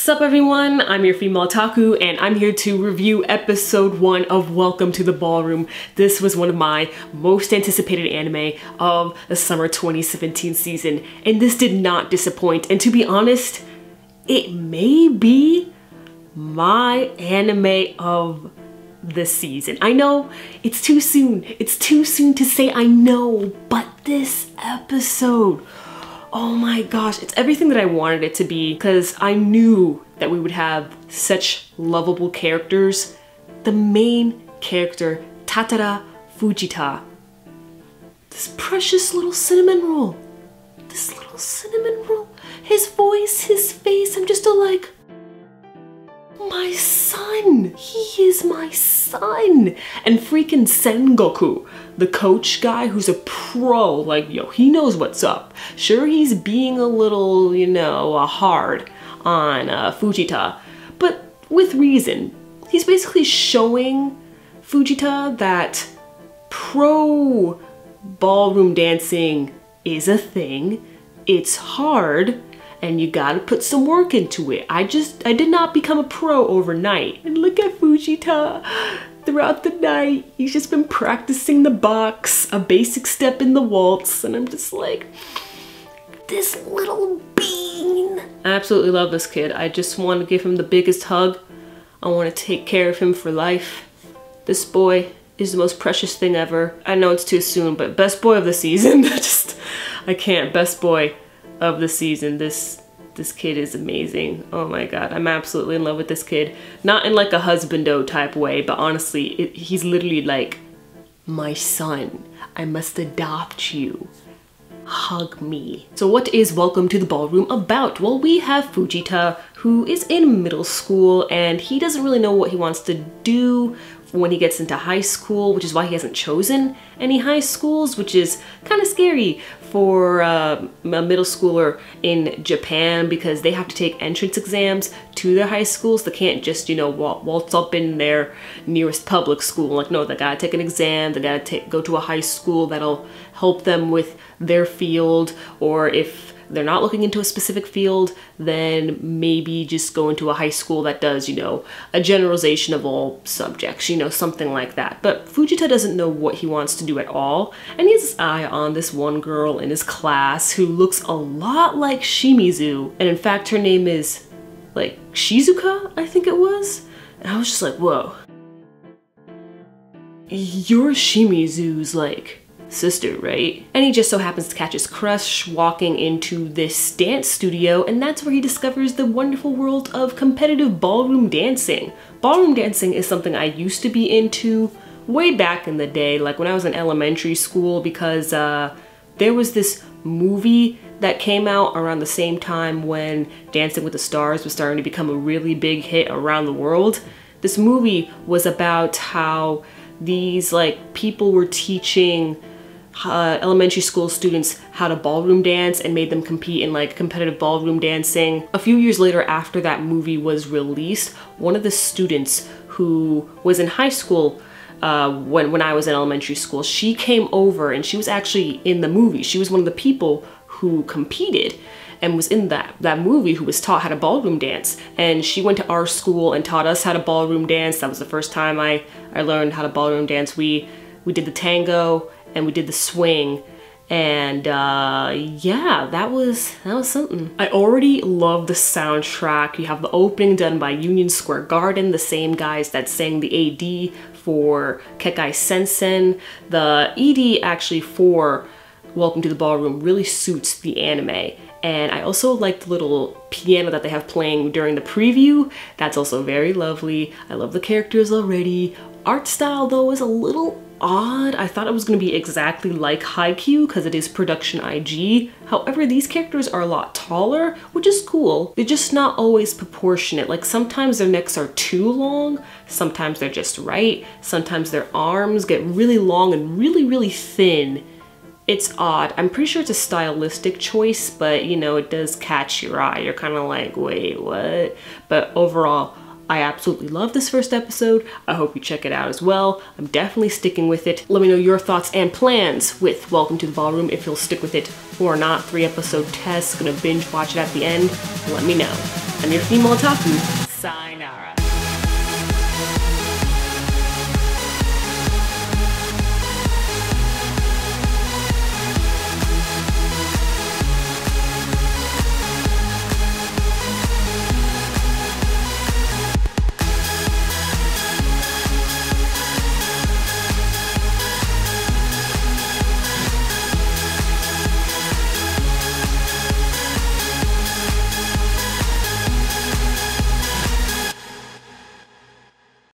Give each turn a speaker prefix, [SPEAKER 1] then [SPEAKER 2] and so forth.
[SPEAKER 1] Sup everyone, I'm your female otaku and I'm here to review episode 1 of Welcome to the Ballroom. This was one of my most anticipated anime of the summer 2017 season and this did not disappoint, and to be honest, it may be my anime of the season. I know it's too soon to say, I know, but this episode, oh my gosh, it's everything that I wanted it to be, because I knew that we would have such lovable characters. The main character, Tatara Fujita. This precious little cinnamon roll. This little cinnamon roll. His voice, his face, I'm just like, my son. He is my son. And freaking Sengoku, the coach guy who's a pro, like, yo, he knows what's up. Sure, he's being a little, you know, hard on Fujita, but with reason. He's basically showing Fujita that pro ballroom dancing is a thing. It's hard and you gotta put some work into it. I did not become a pro overnight. And look at Fujita. Throughout the night, he's just been practicing the box, a basic step in the waltz, and I'm just like, this little bean. I absolutely love this kid. I just want to give him the biggest hug. I want to take care of him for life. This boy is the most precious thing ever. I know it's too soon, but best boy of the season. I can't. Best boy of the season. This kid is amazing. Oh my god, I'm absolutely in love with this kid. Not in like a husbando type way, but honestly, he's literally like, my son, I must adopt you. Hug me. So what is Welcome to the Ballroom about? Well, we have Fujita, who is in middle school and he doesn't really know what he wants to do when he gets into high school, which is why he hasn't chosen any high schools, which is kind of scary for a middle schooler in Japan, because they have to take entrance exams to their high schools. They can't just, you know, waltz up in their nearest public school. Like, no, they gotta take an exam, they gotta go to a high school that'll help them with their field, or if they're not looking into a specific field, then maybe just go into a high school that does, you know, a generalization of all subjects, you know, something like that. But Fujita doesn't know what he wants to do at all, and he has his eye on this one girl in his class who looks a lot like Shimizu, and in fact her name is like Shizuka, I think it was, and I was just like, whoa, you're Shimizu's like sister, right? And he just so happens to catch his crush walking into this dance studio, and that's where he discovers the wonderful world of competitive ballroom dancing. Ballroom dancing is something I used to be into way back in the day, like when I was in elementary school, because there was this movie that came out around the same time when Dancing with the Stars was starting to become a really big hit around the world. This movie was about how these like people were teaching elementary school students how to ballroom dance and made them compete in like competitive ballroom dancing. A few years later, after that movie was released, one of the students who was in high school when I was in elementary school, she came over and she was actually in the movie. She was one of the people who competed and was in that movie, who was taught how to ballroom dance. And she went to our school and taught us how to ballroom dance. That was the first time I learned how to ballroom dance. We did the tango and we did the swing, and yeah, that was something. I already love the soundtrack. You have the opening done by Union Square Garden, the same guys that sang the AD for Kekai Sensen. The ED actually for Welcome to the Ballroom really suits the anime. And I also like the little piano that they have playing during the preview. That's also very lovely. I love the characters already. Art style though is a little odd. I thought it was going to be exactly like Haikyuu because it is production IG. However, these characters are a lot taller, which is cool. They're just not always proportionate. Like sometimes their necks are too long, sometimes they're just right, sometimes their arms get really long and really, really thin. It's odd. I'm pretty sure it's a stylistic choice, but you know, it does catch your eye. You're kind of like, wait, what? But overall, I absolutely love this first episode. I hope you check it out as well. I'm definitely sticking with it. Let me know your thoughts and plans with Welcome to the Ballroom, if you'll stick with it or not. 3-episode test, gonna binge watch it at the end. Let me know. I'm your female otaku. Sayonara.